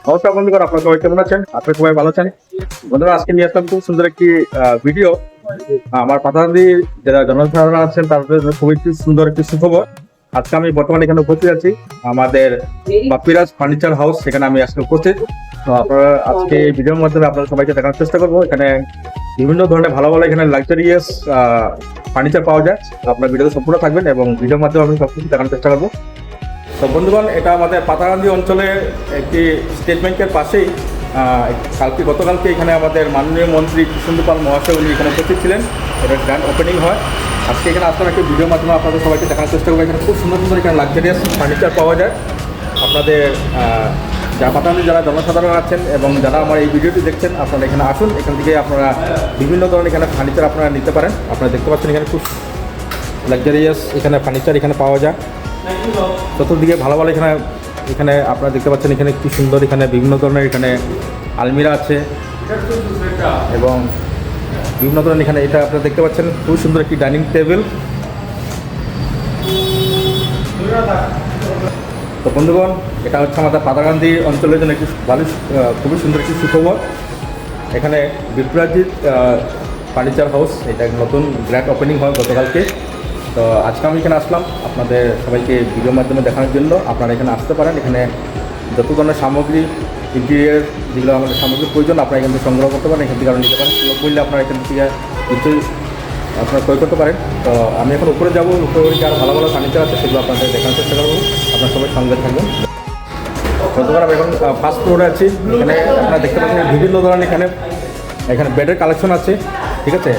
নমস্কার বন্ধুগণ, আপনারা সবাই কেমন আছেন? আপনারা সবাই ভালো আছেন? বন্ধুরা, আজকে নিয়ে আসলাম খুব সুন্দর একটি ভিডিও। আমার পাতাহান্দি যারা জনসাধারণ আছেন তাদের জন্য খুবই একটি সুন্দর একটি সুখবর। আজকে আমি বর্তমানে এখানে উপস্থিত আছি আমাদের বাপ্পিরাজ ফার্নিচার হাউস, সেখানে আমি আজকে উপস্থিত। তো আপনারা আজকে এই ভিডিওর মাধ্যমে আপনারা সবাইকে দেখানোর চেষ্টা করবো। এখানে বিভিন্ন ধরনের ভালো ভালো এখানে লাক্সারিয়াস ফার্নিচার পাওয়া যায়। আপনার ভিডিওতে সম্পূর্ণ থাকবেন এবং ভিডিওর মাধ্যমে আমি সবকিছু দেখানোর চেষ্টা করবো। তো বন্ধুগণ, এটা আমাদের পাতাকান্দি অঞ্চলে একটি স্টেট ব্যাংকের পাশেই। গতকালকে এখানে আমাদের মাননীয় মন্ত্রী কৃষ্ণেন্দু পাল মহাশয় উনি এখানে উপস্থিত ছিলেন। এটা গ্র্যান্ড ওপেনিং হয় আজকে। এখানে আসলাম একটি ভিডিওর মাধ্যমে আপনাদের সবাইকে দেখানোর চেষ্টা করবো। এখানে খুব সুন্দর সুন্দর এখানে লাক্সারিয়াস ফার্নিচার পাওয়া যায়। আপনাদের যারা পাতাকান্দি যারা জনসাধারণ আছেন এবং যারা আমার এই ভিডিওটি দেখছেন, আপনারা এখানে আসুন। এখান থেকে আপনারা বিভিন্ন ধরনের এখানে ফার্নিচার আপনারা নিতে পারেন। আপনারা দেখতে পাচ্ছেন এখানে খুব লাক্সারিয়াস এখানে ফার্নিচার এখানে পাওয়া যায়। চতুর্দিকে ভালো ভালো এখানে এখানে আপনারা দেখতে পাচ্ছেন এখানে কি সুন্দর এখানে বিভিন্ন ধরনের এখানে আলমিরা আছে এবং বিভিন্ন ধরনের এখানে এটা আপনারা দেখতে পাচ্ছেন খুব সুন্দর একটি ডাইনিং টেবিল। তো বন্ধুগণ, এটা হচ্ছে আমাদের পাতাকান্দি অঞ্চলের জন্য একটি ভালো খুবই সুন্দর একটি সুখবর। এখানে বিপ্রাজিৎ ফার্নিচার হাউস, এটা নতুন গ্র্যান্ড ওপেনিং হয় গতকালকে। তো আজকে আমি এখানে আসলাম আপনাদের সবাইকে ভিডিওর মাধ্যমে দেখানোর জন্য। আপনারা এখানে আসতে পারেন। এখানে যত ধরনের সামগ্রী, ইন্টেরিয়ার যেগুলো আমাদের সামগ্রীর প্রয়োজন আপনারা এখান থেকে সংগ্রহ করতে পারেন। এখান থেকে নিতে পারেন। সুলভ মূল্যে আপনারা এখান থেকে নিশ্চয়ই আপনারা ক্রয় করতে পারেন। তো আমি এখন উপরে যাবো, উপরে আরও ভালো ভালো ফার্নিচার আছে সেগুলো আপনাদের দেখানোর চেষ্টা করবো। আপনার সবাই সঙ্গে থাকবেন। প্রথমবার আমি এখন ফার্স্ট ফ্লোরে আছি। এখানে আপনারা দেখতে পাচ্ছেন বিভিন্ন ধরনের এখানে এখানে বেডের কালেকশন আছে। ঠিক আছে,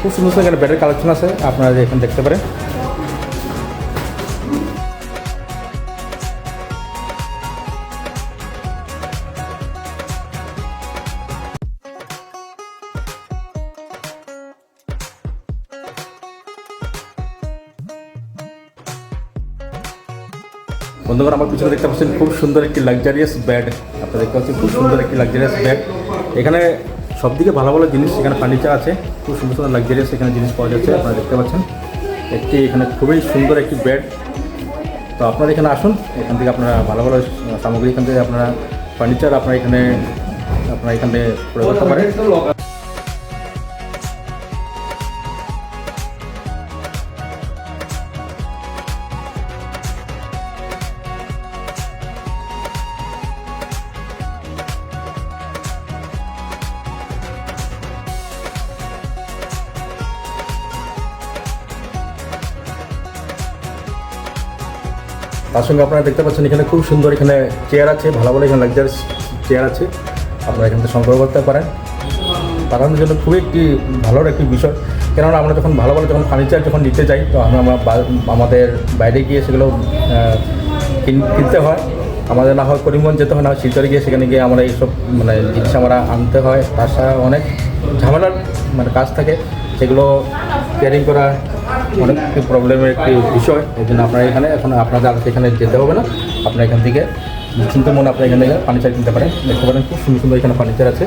খুব সুন্দর সুন্দর এখানে বেডের কালেকশন আছে, আপনারা এখানে দেখতে পারেন। বন্ধুগণ, আমার পিছনে দেখতে পাচ্ছেন খুব সুন্দর একটি লাক্সারিয়াস বেড। আপনারা দেখতে পাচ্ছেন খুব সুন্দর একটি লাক্সারিয়াস বেড। এখানে সবদিকে ভালো ভালো জিনিস এখানে ফার্নিচার আছে। খুব সুন্দর সুন্দর লাক্সারিয়াস এখানে জিনিস পাওয়া যাচ্ছে। আপনারা দেখতে পাচ্ছেন একটি এখানে খুবই সুন্দর একটি বেড। তো আপনারা এখানে আসুন। এখান থেকে আপনারা ভালো ভালো সামগ্রী এখান থেকে আপনারা ফার্নিচার আপনারা এখানে প্রয়োগ করতে পারেন। তার সঙ্গে আপনারা দেখতে পাচ্ছেন এখানে খুব সুন্দর এখানে চেয়ার আছে, ভালো ভালো এখানে লাক্সারিয়াস চেয়ার আছে। আপনারা এখান থেকে সংগ্রহ করতে পারেন। তাদের জন্য খুবই একটি ভালো একটি বিষয়। কেননা আমরা যখন ভালো ভালো যখন ফার্নিচার যখন নিতে যাই, তো আমরা আমাদের বাইরে গিয়ে সেগুলো কিনতে হয়। আমাদের না হয় করিমগঞ্জ যেতে হয়, না শিলচরে গিয়ে সেখানে গিয়ে আমরা এইসব জিনিস আমরা আনতে হয়। তার সাথে অনেক ঝামেলার কাজ থাকে, সেগুলো ক্যারিং করা অনেক প্রবলেমের একটি বিষয়। এই জন্য আপনারা এখানে এখন আপনাদের এখানে যেতে হবে না। আপনারা এখান থেকে নিশ্চিন্ত মনে আপনারা এখান থেকে ফার্নিচার কিনতে পারেন। দেখতে পারেন খুব সুন্দর সুন্দর এখানে ফার্নিচার আছে।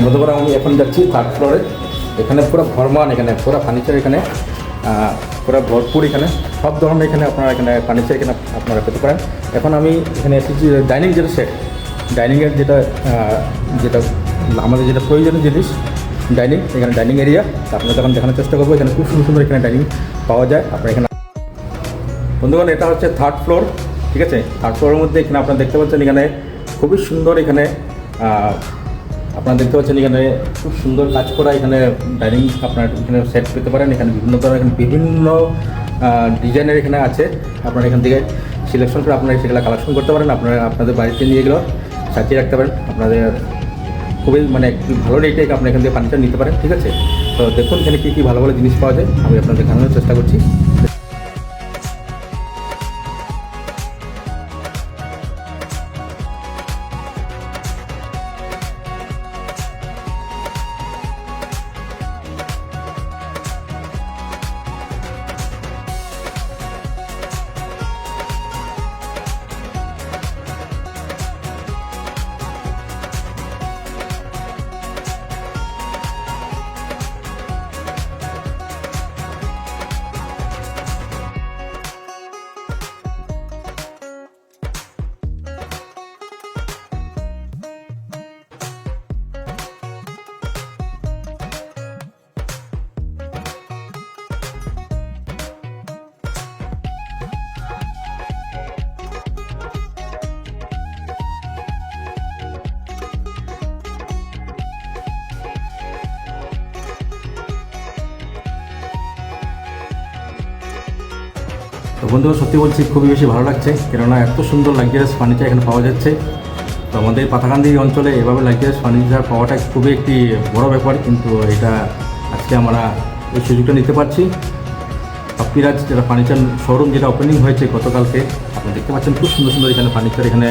বন্ধুরা, আমি এখন যাচ্ছি থার্ড ফ্লোরে। এখানে পুরো ভরমান, এখানে পুরো ফার্নিচার এখানে পুরো ভরপুর। এখানে সব ধরনের এখানে আপনারা এখানে ফার্নিচার এখানে আপনারা পেতে পারেন। এখন আমি এখানে এসেছি ডাইনিং যেটা সেট, ডাইনিংয়ের যেটা আমাদের যেটা প্রয়োজনীয় জিনিস ডাইনিং। এখানে ডাইনিং এরিয়া আপনারা যখন দেখানোর চেষ্টা করবো। এখানে খুব সুন্দর সুন্দর এখানে ডাইনিং পাওয়া যায়। আপনারা এখানে বন্ধুগণ, এটা হচ্ছে থার্ড ফ্লোর। ঠিক আছে, থার্ড ফ্লোরের মধ্যে এখানে আপনারা দেখতে পাচ্ছেন এখানে খুবই সুন্দর এখানে আপনারা দেখতে পাচ্ছেন এখানে খুব সুন্দর কাজ করা এখানে ডাইনিং আপনারা এখানে সেট পেতে পারেন। এখানে বিভিন্ন ধরনের বিভিন্ন ডিজাইনের এখানে আছে। আপনারা এখান থেকে সিলেকশন করে আপনারা সেগুলো কালেকশন করতে পারেন। আপনারা আপনাদের বাড়িতে নিয়ে এগুলো সাজিয়ে রাখতে পারেন। আপনাদের খুবই একটি ভালো রেটে আপনারা এখান থেকে ফার্নিচার নিতে পারেন। ঠিক আছে, তো দেখুন এখানে কী কী ভালো ভালো জিনিস পাওয়া যায় আমি আপনাদের দেখানোর চেষ্টা করছি। তো বন্ধুরা সত্যি বলছি খুবই বেশি ভালো লাগছে, কেননা এত সুন্দর লাক্সারিয়াস ফার্নিচার এখানে পাওয়া যাচ্ছে। তো আমাদের পাথাকান্দি অঞ্চলে এভাবে লাক্সারিয়াস ফার্নিচার পাওয়াটা খুবই একটি বড় ব্যাপার, কিন্তু এটা আজকে আমরা এই সুযোগটা নিতে পারছি। বাপ্পিরাজ যেটা ফার্নিচার শোরুম যেটা ওপেনিং হয়েছে গতকালকে, আপনি দেখতে পাচ্ছেন খুব সুন্দর সুন্দর এখানে ফার্নিচার, এখানে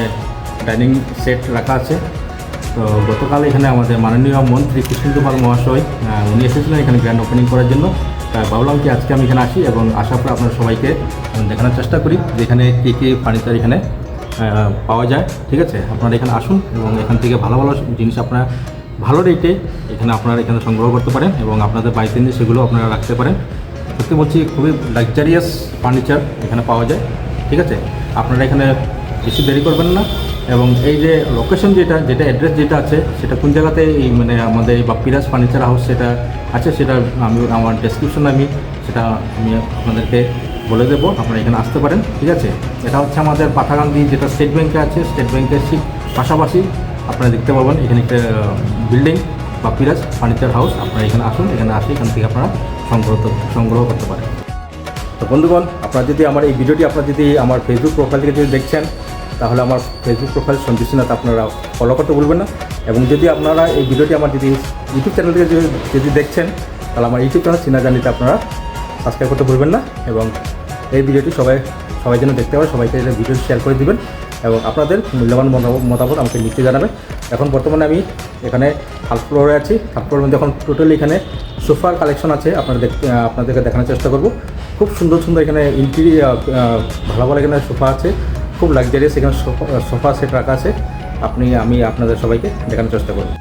ডাইনিং সেট রাখা আছে। তো গতকাল এখানে আমাদের মাননীয় মন্ত্রী কৃষ্ণেন্দু পাল মহাশয় উনি এসেছিলেন এখানে গ্র্যান্ড ওপেনিং করার জন্য। তাই ভাবলাম কি আজকে আমি এখানে আসি এবং আসার পর আপনার সবাইকে দেখানোর চেষ্টা করি যে এখানে কী কী ফার্নিচার এখানে পাওয়া যায়। ঠিক আছে, আপনারা এখানে আসুন এবং এখান থেকে ভালো ভালো জিনিস আপনারা ভালো রেটে আপনারা এখানে সংগ্রহ করতে পারেন এবং আপনাদের বাড়িতে নিয়ে সেগুলো আপনারা রাখতে পারেন। সত্যি বলছি খুবই লাক্সারিয়াস ফার্নিচার এখানে পাওয়া যায়। ঠিক আছে, আপনারা এখানে বেশি দেরি করবেন না। এবং এই যে লোকেশন যেটা অ্যাড্রেস যেটা আছে সেটা কোন জায়গাতে এই আমাদের এই বাপ্পিরাজ ফার্নিচার হাউস সেটা আছে, সেটা আমি আমার ডেসক্রিপশনে সেটা আমি আপনাদেরকে বলে দেবো, আপনারা এখানে আসতে পারেন। ঠিক আছে, এটা হচ্ছে আমাদের পাথাকান্দি যেটা স্টেট ব্যাংকে আছে, স্টেট ব্যাংকের ঠিক পাশাপাশি আপনারা দেখতে পাবেন এখানে একটা বিল্ডিং বাপ্পিরাজ ফার্নিচার হাউস। আপনারা এখানে আসুন, এখানে আসি এখান থেকে আপনারা সংগ্রহ করতে পারেন। তো বন্ধুগণ, আপনারা যদি আমার এই ভিডিওটি আমার ফেসবুক প্রোফাইল থেকে যদি দেখছেন, তাহলে আমার ফেসবুক প্রোফাইল সঞ্জীবনাথ আপনারা ফলো করতে ভুলবেন না। এবং যদি আপনারা এই ভিডিওটি আমার ইউটিউব চ্যানেল থেকে যদি দেখছেন, তাহলে আমার ইউটিউব চ্যানেল চিনা জানিতে আপনারা সাবস্ক্রাইব করতে ভুলবেন না। এবং এই ভিডিওটি সবাই যেন দেখতে পারে, সবাইকে এই ভিডিওটি শেয়ার করে দিবেন এবং আপনাদের মূল্যবান মতামত আমাকে নিচে জানাবেন। এখন বর্তমানে আমি এখানে থার্ড ফ্লোরে আছি। থার্ড ফ্লোরের মধ্যে এখন টোটালি এখানে সোফার কালেকশন আছে, আপনাদেরকে দেখানোর চেষ্টা করব। খুব সুন্দর সুন্দর এখানে ইন্টেরিয়র ভালো ভালো এখানে সোফা আছে, খুব লাক্সারিয়াস এখানে সোফা সেট রাখা আছে। আমি আপনাদের সবাইকে দেখানোর চেষ্টা করব।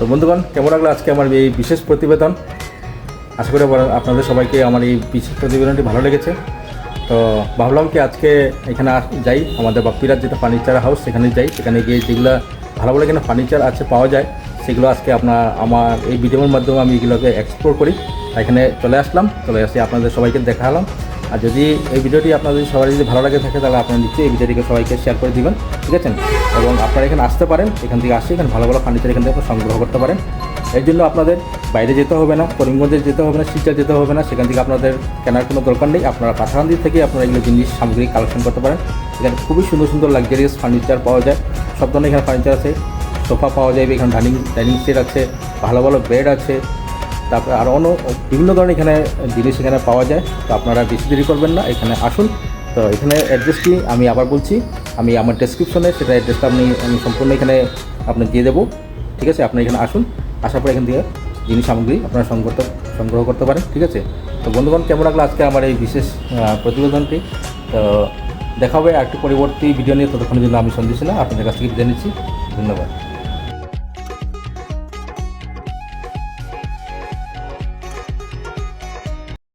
তো বন্ধুগণ, কেমন লাগলো আজকে আমার এই বিশেষ প্রতিবেদন? আশা করি আপনাদের সবাইকে আমার এই বিশেষ প্রতিবেদনটি ভালো লেগেছে। তো ভাবলাম কি আজকে এখানে যাই, আমাদের বাপ্পিরাজ যেটা ফার্নিচার হাউস সেখানে যাই, সেখানে গিয়ে যেগুলো ভালো ভালো এখানে ফার্নিচার আছে পাওয়া যায় সেগুলো আজকে আমার এই ভিডিওর মাধ্যমে আমি এগুলোকে এক্সপ্লোর করি। এখানে চলে আসি আপনাদের সবাইকে দেখালাম। আর যদি এই ভিডিওটি আপনাদের সবাই যদি ভালো লাগে থাকে, তাহলে আপনারা নিশ্চয়ই এই ভিডিওটিকে সবাইকে শেয়ার করে দিবেন। ঠিক আছে, এবং আপনারা এখানে আসতে পারেন, এখান থেকে এখানে ভালো ভালো ফার্নিচার এখান থেকে সংগ্রহ করতে পারেন। এর জন্য আপনাদের বাইরে যেতে হবে না, করিমগঞ্জে যেতে হবে না, শিলচর যেতে হবে না, সেখান থেকে আপনাদের কেনার কোনো দরকার নেই। আপনারা পাথাকান্দি থেকে আপনারা এগুলো জিনিস সামগ্রী কালেকশন করতে পারেন। এখানে খুবই সুন্দর সুন্দর লাক্সারিয়াস ফার্নিচার পাওয়া যায়, সব ধরনের এখানে ফার্নিচার আছে। সোফা পাওয়া যাবে, এখানে ডাইনিং সেট আছে, ভালো ভালো বেড আছে, তারপরে আরও বিভিন্ন ধরনের এখানে জিনিস এখানে পাওয়া যায়। তো আপনারা বেশি দেরি করবেন না, এখানে আসুন। তো এখানে অ্যাড্রেসটি আমি আবার বলছি, আমি আমার ডেসক্রিপশনে সেটা অ্যাড্রেসটা আমি সম্পূর্ণ এখানে আপনার দিয়ে দেবো। ঠিক আছে, আপনি এখানে আসুন, আসার পর এখান থেকে জিনিস সামগ্রী আপনারা সংগ্রহ করতে পারেন। ঠিক আছে, তো বন্ধুগণ, কেমন লাগলো আজকে আমার এই বিশেষ প্রতিবেদনটি? তো দেখা হবে একটু পরবর্তী ভিডিও নিয়ে। ততক্ষণের জন্য আমি সঞ্জীব সিনহা আপনাদের কাছ থেকে বিদায় নিচ্ছি। ধন্যবাদ।